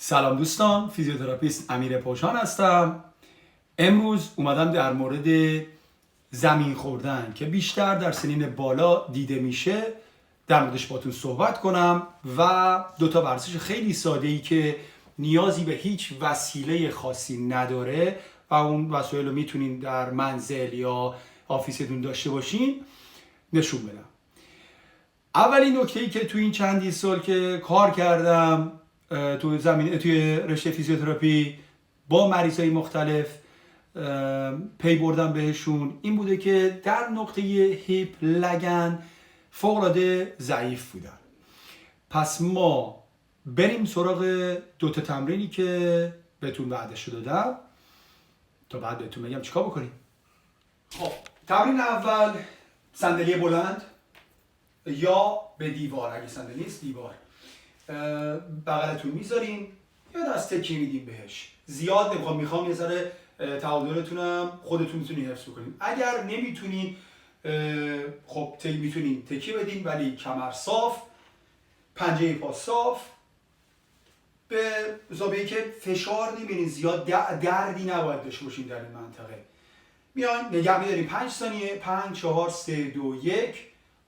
سلام دوستان، فیزیوتراپیست امیر پوشان هستم. امروز اومدم در مورد زمین خوردن که بیشتر در سنین بالا دیده میشه در موردش باتون صحبت کنم و دوتا ورزش خیلی ساده‌ای که نیازی به هیچ وسیله خاصی نداره و اون وسایل رو میتونین در منزل یا آفیستون داشته باشین نشون بدم. اولین نکته‌ای که تو این چندی سال که کار کردم توی رشته فیزیوتراپی با مریضای مختلف پی بردم بهشون این بوده که در نقطه هیپ لگن فوق‌العاده ضعیف بودن. پس ما بریم سراغ دوتا تمرینی که بهتون وعده‌شو دادم تا بعد بهتون بگم چیکار بکنیم. خب تمرین اول صندلی بلند یا به دیوار، اگه صندلی نیست دیوار بغلتون میذارین یا دست تکیه میدین بهش. زیاد میخوام یه ذره تعادلتونم خودتون میتونین حفظ کنین. اگر نمیتونین خب میتونین تکیه بدین ولی کمر صاف، پنجه پا صاف، به زاویه‌ای که فشار نمیرین، زیاد دردی نباید داشته باشین در این منطقه. میاین نگه میدارین 5 ثانیه، 5 4 3 2 1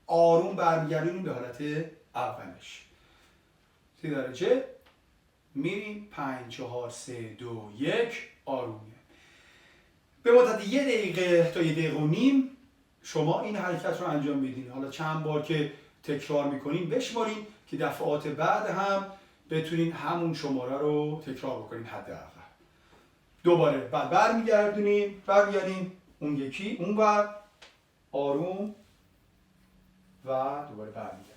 آروم برمیگردونیم به حالت اولش. 30 درجه میریم 5 4 3 2 1 آروم. به مدت 1 دقیقه تا 1 دقیقه و نیم شما این حرکت رو انجام میدین. حالا چند بار که تکرار میکنین بشمارین که دفعات بعد هم بتونین همون شماره رو تکرار بکنین حداقل. دوباره بعد برمیگردیم اون یکی اونور آروم و دوباره برمیگردیم.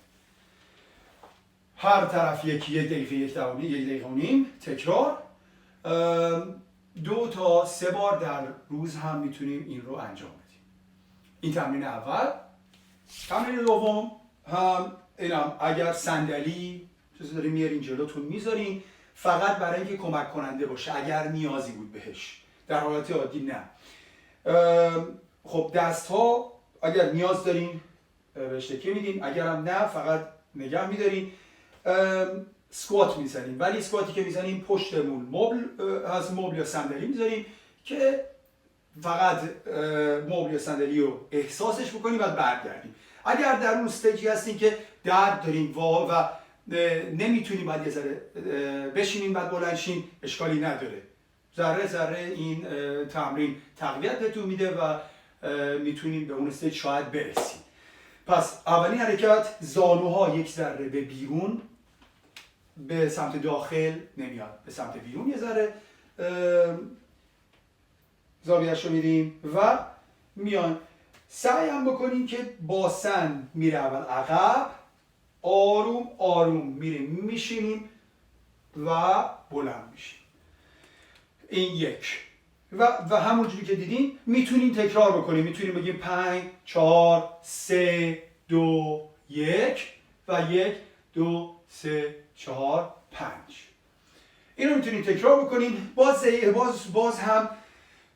هر طرف یک دقیقه 1 دقیقه و نیم تکرار. 2 تا 3 بار در روز هم میتونیم این رو انجام بدیم. این تمرین اول. تمرین دوم هم اینم اگر صندلی چیزی دارین میارین جلوتون میذارین فقط برای اینکه کمک کننده باشه اگر نیازی بود بهش. در حالت عادی نه. خب دست ها اگر نیاز دارین بهش تکیه میدین، اگر هم نه فقط نگه میدارین. سکوات میزنیم ولی سکواتی که میزنیم پشتمون مبل یا صندلی میذاریم که فقط مبل یا صندلی رو احساسش بکنیم و برگردیم. اگر در اون استیجی هستین که درد دارین و نمیتونیم بعد یه ذره بشینین بعد بلند شین، اشکالی نداره. ذره این تمرین تقویت بهتون میده و میتونین به اون استیج شاید برسین. پس اولین حرکت زانوها یک ذره به بیرون، به سمت داخل نمیاد، به سمت بیرون یه ذره زاویه‌اش رو میریم و میان. سعی هم بکنیم که باسن میره اول عقب، آروم میریم میشینیم و بلند میشیم. این یک و همونجوری که دیدین میتونیم تکرار بکنیم. میتونیم بگیم 5 4 3 2 1 و 1 2 3 4 5. این رو میتونید تکرار بکنین. باز هم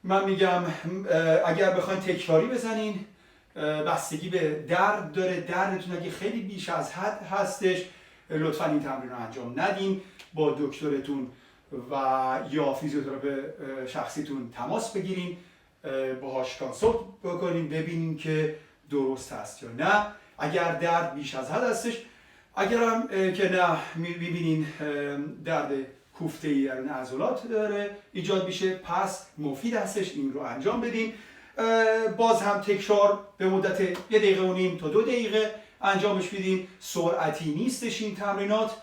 من میگم اگر بخواین تکراری بزنین بستگی به درد داره. دردتون اگه خیلی بیش از حد هستش لطفا این تمرین رو انجام ندین. با دکترتون و یا فیزیوتراپی شخصیتون تماس بگیرین، باهاش کانسولت بکنین ببینین که درست هست یا نه. اگر درد بیش از حد هستش، اگرم که نه میبینین درد کوفته‌ای در عضلات داره ایجاد میشه، پس مفید هستش این رو انجام بدین. باز هم تکرار به مدت 1 دقیقه و نیم تا 2 دقیقه انجامش بدین. سرعتی نیستش این تمرینات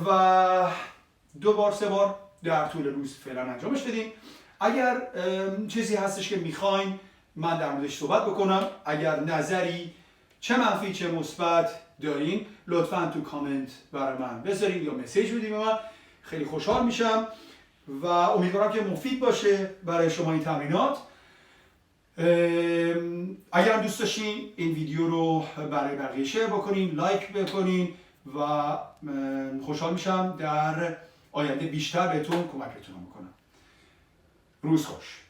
و 2 بار 3 بار در طول روز فعلا انجامش بدین. اگر چیزی هستش که میخواین من در موردش صحبت بکنم، اگر نظری چه منفی چه مثبت دارین لطفاً تو کامنت برای من بذارین یا مسیج بدین به من. خیلی خوشحال میشم و امیدوارم که مفید باشه برای شما این تمرینات. اگر هم دوست داشتین این ویدیو رو برای بقیه شیر بکنین، لایک بکنین و خوشحال میشم در آینده بیشتر بهتون کمکتون میکنم. روز خوش.